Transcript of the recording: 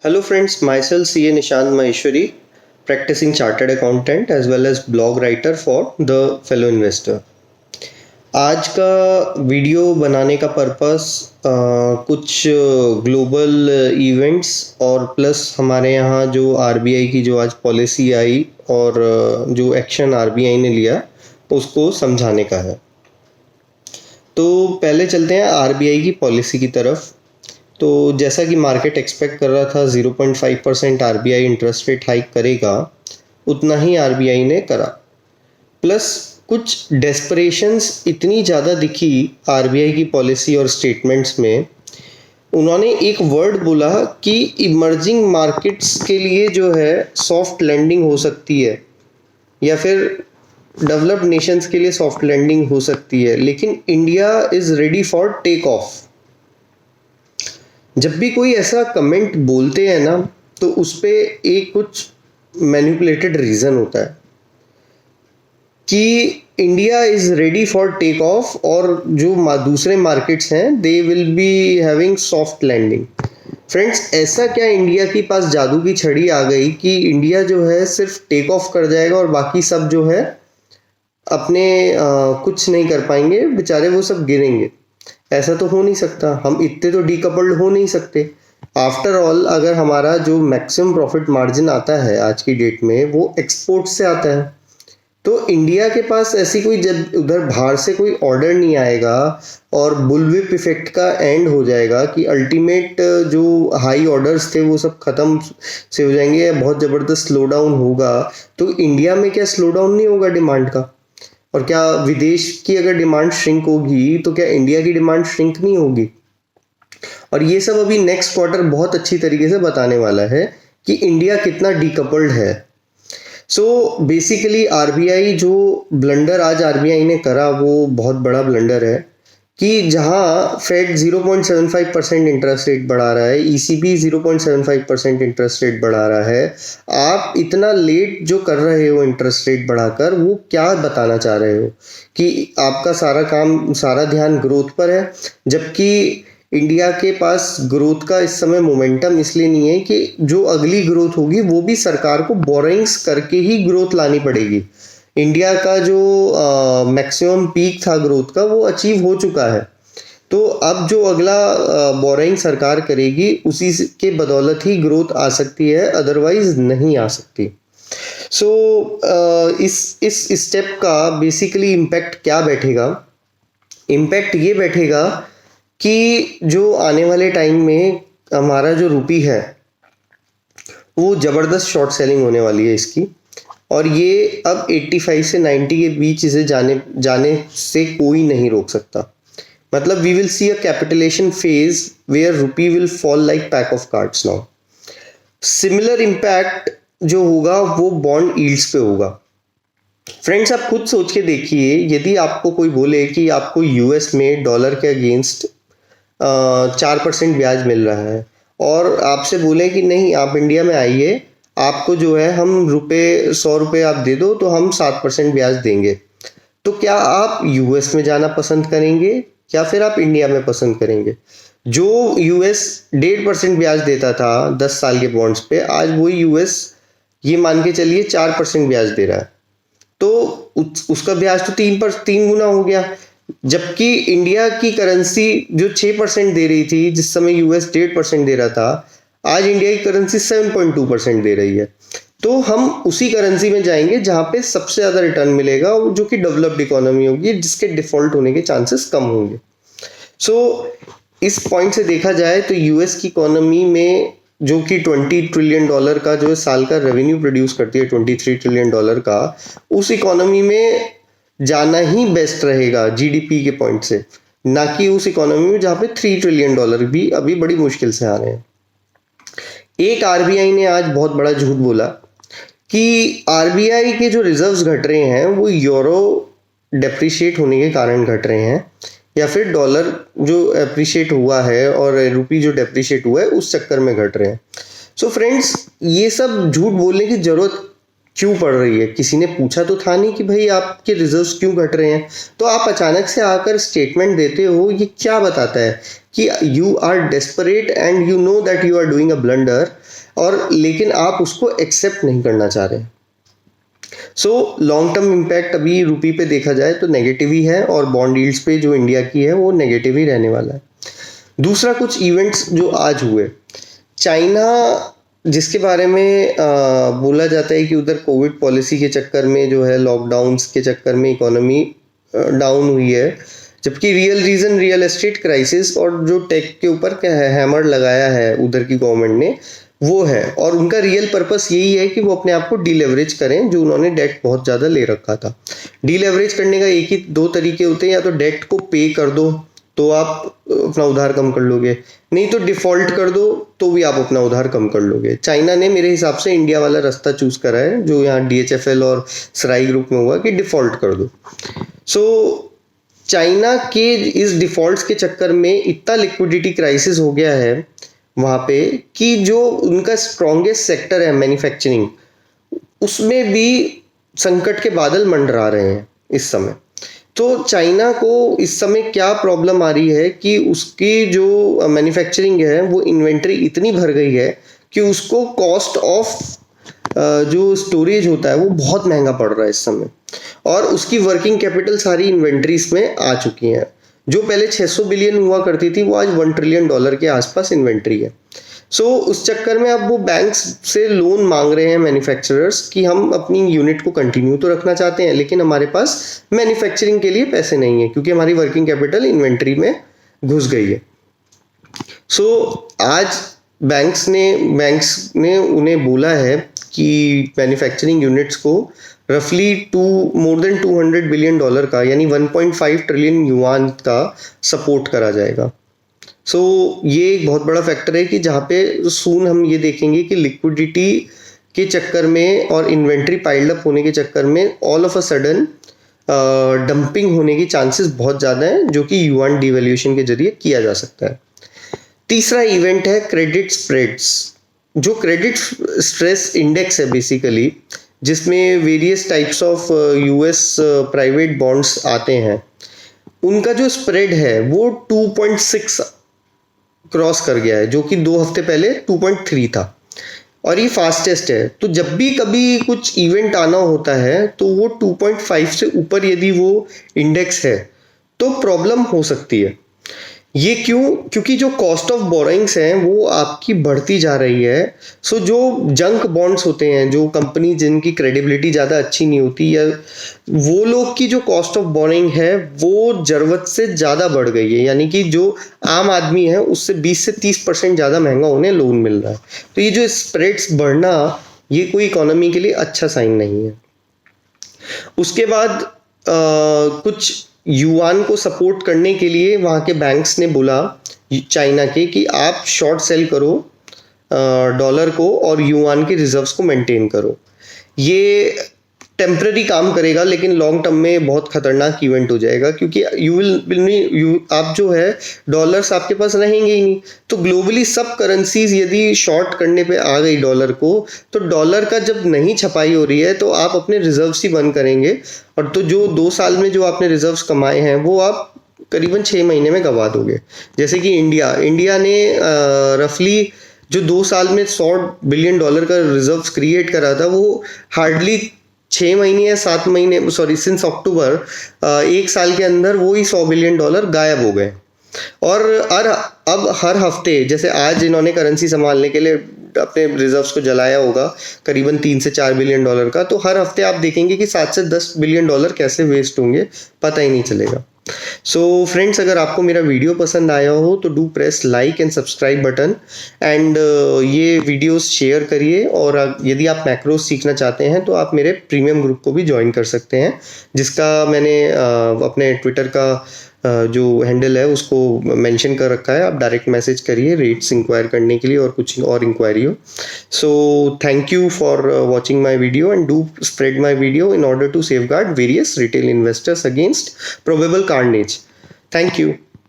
Hello friends, myself CA Nishant Maheshwari, practicing chartered accountant as well as blog writer for the fellow investor. आज का video बनाने का purpose कुछ global events और plus हमारे यहाँ जो आरबीआई की जो आज पॉलिसी आई और जो एक्शन आरबीआई ने लिया उसको समझाने का है। तो पहले चलते हैं आरबीआई की पॉलिसी की तरफ। तो जैसा कि मार्केट एक्सपेक्ट कर रहा था 0.5% आरबीआई इंटरेस्ट रेट हाइक करेगा, उतना ही आरबीआई ने करा। प्लस कुछ डेस्परेशंस इतनी ज़्यादा दिखी आरबीआई की पॉलिसी और स्टेटमेंट्स में, उन्होंने एक वर्ड बोला कि इमर्जिंग मार्केट्स के लिए जो है सॉफ्ट लैंडिंग हो सकती है या फिर डेवलप्ड नेशंस के लिए सॉफ्ट लैंडिंग हो सकती है, लेकिन India is ready for take off. जब भी कोई ऐसा कमेंट बोलते हैं ना, तो उस पे एक कुछ मैनिपुलेटेड रीज़न होता है कि India is ready for take off और जो दूसरे मार्केट्स हैं they will be having soft landing. Friends, ऐसा क्या इंडिया के पास जादू की छड़ी आ गई कि इंडिया जो है सिर्फ टेक ऑफ कर जाएगा और बाकी सब जो है अपने कुछ नहीं कर पाएंगे, बेचारे वो सब गिरेंगे? ऐसा तो हो नहीं सकता, हम इतने तो डीकपल्ड हो नहीं सकते। आफ्टर ऑल अगर हमारा जो मैक्सिमम प्रॉफिट मार्जिन आता है आज की डेट में वो एक्सपोर्ट से आता है, तो इंडिया के पास ऐसी कोई जब उधर बाहर से कोई ऑर्डर नहीं आएगा और बुलविप इफेक्ट का एंड हो जाएगा कि अल्टीमेट जो हाई ऑर्डर्स थे वो सब खत्म से हो जाएंगे या बहुत ज़बरदस्त स्लो डाउन होगा, तो इंडिया में क्या स्लो डाउन नहीं होगा डिमांड का? और क्या विदेश की अगर डिमांड श्रिंक होगी तो क्या इंडिया की डिमांड श्रिंक नहीं होगी? और ये सब अभी नेक्स्ट क्वार्टर बहुत अच्छी तरीके से बताने वाला है कि इंडिया कितना डीकपल्ड है। सो बेसिकली आरबीआई जो ब्लंडर आज आरबीआई ने करा वो बहुत बड़ा ब्लंडर है कि जहां फेड 0.75% इंटरेस्ट रेट बढ़ा रहा है, ईसीबी 0.75% इंटरेस्ट रेट बढ़ा रहा है, आप इतना लेट जो कर रहे हो इंटरेस्ट रेट बढ़ाकर, वो क्या बताना चाह रहे हो कि आपका सारा काम, सारा ध्यान ग्रोथ पर है, जबकि इंडिया के पास ग्रोथ का इस समय मोमेंटम इसलिए नहीं है कि जो अगली ग्रोथ होगी वो भी सरकार को बोरिंग्स करके ही ग्रोथ लानी पड़ेगी। इंडिया का जो मैक्सिमम पीक था ग्रोथ का वो अचीव हो चुका है, तो अब जो अगला बोरिंग सरकार करेगी उसी के बदौलत ही ग्रोथ आ सकती है, अदरवाइज नहीं आ सकती। सो इस स्टेप का बेसिकली इम्पैक्ट क्या बैठेगा? इम्पैक्ट ये बैठेगा कि जो आने वाले टाइम में हमारा जो रुपी है वो ज़बरदस्त शॉर्ट सेलिंग होने वाली है इसकी, और ये अब 85 से 90 के बीच इसे जाने से कोई नहीं रोक सकता। मतलब we will see a capitulation phase where rupee will fall like pack of cards now. Similar impact जो होगा वो बॉन्ड यील्ड्स पे होगा। फ्रेंड्स, आप खुद सोच के देखिए, यदि आपको कोई बोले कि आपको यूएस में डॉलर के अगेंस्ट 4% ब्याज मिल रहा है और आपसे बोले कि नहीं आप इंडिया में आइए, आपको जो है हम 100 रुपये आप दे दो तो हम 7% ब्याज देंगे, तो क्या आप यूएस में जाना पसंद करेंगे या फिर आप इंडिया में पसंद करेंगे? जो यूएस 1.5% ब्याज देता था 10 साल के बॉन्ड्स पे, आज वही यूएस ये मान के चलिए 4% ब्याज दे रहा है, तो उसका ब्याज तो 3 गुना हो गया। जबकि इंडिया की करेंसी जो 6% दे रही थी जिस समय यूएस 1.5% दे रहा था, आज इंडिया की करेंसी 7.2% दे रही है। तो हम उसी करेंसी में जाएंगे जहां पे सबसे ज़्यादा रिटर्न मिलेगा, जो कि डेवलप्ड इकोनॉमी होगी जिसके डिफॉल्ट होने के चांसेस कम होंगे। सो इस पॉइंट से देखा जाए तो यूएस की इकोनॉमी में जो कि $20 ट्रिलियन का जो साल का रेवेन्यू प्रोड्यूस करती है, $23 ट्रिलियन का, उस इकोनॉमी में जाना ही बेस्ट रहेगा जीडीपी के पॉइंट से, ना कि उस इकोनॉमी में जहाँ पे $3 ट्रिलियन भी अभी बड़ी मुश्किल से आ रहे हैं। एक आरबीआई ने आज बहुत बड़ा झूठ बोला कि आरबीआई के जो रिजर्व्स घट रहे हैं वो यूरो डेप्रिशिएट होने के कारण घट रहे हैं, या फिर डॉलर जो अप्रिशिएट हुआ है और रुपी जो डेप्रिशिएट हुआ है उस चक्कर में घट रहे हैं। सो फ्रेंड्स, ये सब झूठ बोलने की जरूरत क्यों पड़ रही है? किसी ने पूछा तो था नहीं कि भाई आपके रिजर्व्स क्यों घट रहे हैं, तो आप अचानक से आकर स्टेटमेंट देते हो, ये क्या बताता है? कि you are desperate and you know that you are doing a blunder, और लेकिन आप उसको एक्सेप्ट नहीं करना चाह रहे। सो लॉन्ग टर्म इम्पैक्ट अभी रुपी पे देखा जाए तो नेगेटिव ही है, और बॉन्ड यील्ड्स पे जो इंडिया की है वो नेगेटिव ही रहने वाला है। दूसरा, कुछ इवेंट्स जो आज हुए, चाइना जिसके बारे में बोला जाता है कि उधर कोविड पॉलिसी के चक्कर में जो है, लॉकडाउन्स के चक्कर में इकोनॉमी डाउन हुई है, जबकि real reason real estate crisis और जो टेक के ऊपर हैमर लगाया है उधर की गवर्नमेंट ने वो है, और उनका रियल पर्पस यही है कि वो अपने आप को डीलेवरेज करें, जो उन्होंने डेट बहुत ज़्यादा ले रखा था। डीलेवरेज करने का एक ही दो तरीके होते हैं, या तो डेट को पे कर दो तो आप अपना उधार कम कर लोगे, नहीं तो डिफॉल्ट कर दो तो भी आप अपना उधार कम कर लोगे। चाइना ने मेरे हिसाब से इंडिया वाला रास्ता चूज करा है, जो यहाँ DHFL और सराई ग्रुप में हुआ कि डिफॉल्ट कर दो। सो चाइना के इस डिफॉल्ट्स के चक्कर में इतना लिक्विडिटी क्राइसिस हो गया है वहाँ पे कि जो उनका स्ट्रॉन्गेस्ट सेक्टर है मैन्युफैक्चरिंग, उसमें भी संकट के बादल मंडरा रहे हैं इस समय। तो चाइना को इस समय क्या प्रॉब्लम आ रही है कि उसकी जो मैन्युफैक्चरिंग है वो इन्वेंट्री इतनी भर गई है कि उसको कॉस्ट ऑफ जो स्टोरेज होता है वो बहुत महंगा पड़ रहा है इस समय, और उसकी वर्किंग कैपिटल सारी इन्वेंट्रीज में आ चुकी हैं। जो पहले 600 बिलियन हुआ करती थी वो आज $1 ट्रिलियन के आसपास इन्वेंट्री है। सो उस चक्कर में अब वो बैंक्स से लोन मांग रहे हैं मैन्युफैक्चरर्स कि हम अपनी यूनिट को कंटिन्यू तो रखना चाहते हैं, लेकिन हमारे पास मैन्युफैक्चरिंग के लिए पैसे नहीं है क्योंकि हमारी वर्किंग कैपिटल इन्वेंट्री में घुस गई है। सो आज बैंक्स ने उन्हें बोला है कि मैन्युफैक्चरिंग यूनिट्स को रफली मोर देन $200 बिलियन का, यानी 1.5 ट्रिलियन युआन का सपोर्ट करा जाएगा। सो ये एक बहुत बड़ा फैक्टर है कि जहाँ पे सून हम ये देखेंगे कि लिक्विडिटी के चक्कर में और इन्वेंट्री पाइल्ड अप होने के चक्कर में all of a sudden dumping होने की चांसेस बहुत ज़्यादा हैं, जो कि युआन डिवैल्यूएशन के जरिए किया जा सकता है। तीसरा इवेंट है क्रेडिट स्प्रेड्स। जो क्रेडिट स्ट्रेस इंडेक्स है बेसिकली, जिसमें various types of US private bonds आते हैं, उनका जो स्प्रेड है वो 2.6 क्रॉस कर गया है, जो कि 2 हफ्ते पहले 2.3 था, और ये फास्टेस्ट है। तो जब भी कभी कुछ इवेंट आना होता है तो वो 2.5 से ऊपर यदि वो इंडेक्स है तो प्रॉब्लम हो सकती है। ये क्यों? क्योंकि जो कॉस्ट ऑफ बोरोइंग्स हैं वो आपकी बढ़ती जा रही है। सो जो जंक बॉन्ड्स होते हैं, जो कंपनी जिनकी क्रेडिबिलिटी ज़्यादा अच्छी नहीं होती, या वो लोग की जो कॉस्ट ऑफ बोरोइंग है वो ज़रूरत से ज़्यादा बढ़ गई है, यानी कि जो आम आदमी है उससे 20 से 30% ज़्यादा महंगा उन्हें लोन मिल रहा है। तो ये जो स्प्रेड्स बढ़ना, ये कोई इकोनॉमी के लिए अच्छा साइन नहीं है। उसके बाद कुछ युआन को सपोर्ट करने के लिए वहाँ के बैंक्स ने बोला चाइना के कि आप शॉर्ट सेल करो डॉलर को और युआन के रिजर्व्स को मेंटेन करो। ये टेम्पररी काम करेगा, लेकिन लॉन्ग टर्म में बहुत खतरनाक इवेंट हो जाएगा, क्योंकि आप जो है डॉलर्स आपके पास रहेंगे ही नहीं। तो ग्लोबली सब करेंसीज यदि शॉर्ट करने पे आ गई डॉलर को, तो डॉलर का जब नहीं छपाई हो रही है तो आप अपने रिजर्व्स ही बंद करेंगे, और तो जो 2 साल में जो आपने रिजर्व्स कमाए हैं वो आप करीबन 6 महीने में गंवा दोगे। जैसे कि इंडिया ने रफली जो 2 साल में $100 बिलियन का रिजर्व्स क्रिएट करा था, वो हार्डली 6 महीने या 7 महीने सिंस अक्टूबर 1 साल के अंदर वो ही $100 बिलियन गायब हो गए। और अब हर हफ्ते, जैसे आज इन्होंने करेंसी संभालने के लिए अपने रिजर्व्स को जलाया होगा करीबन 3 से 4 बिलियन डॉलर का, तो हर हफ्ते आप देखेंगे कि 7 से 10 बिलियन डॉलर कैसे वेस्ट होंगे, पता ही नहीं चलेगा। सो फ्रेंड्स, अगर आपको मेरा वीडियो पसंद आया हो तो do press like and subscribe button, and ये वीडियोस शेयर करिए। और यदि आप मैक्रोस सीखना चाहते हैं तो आप मेरे प्रीमियम ग्रुप को भी ज्वाइन कर सकते हैं, जिसका मैंने अपने ट्विटर का जो हैंडल है उसको मेंशन कर रखा है। आप डायरेक्ट मैसेज करिए रेट्स इंक्वायर करने के लिए और कुछ और इंक्वायरी हो। So thank you for watching my video, and do spread my video in order to safeguard various retail investors against probable carnage. Thank you.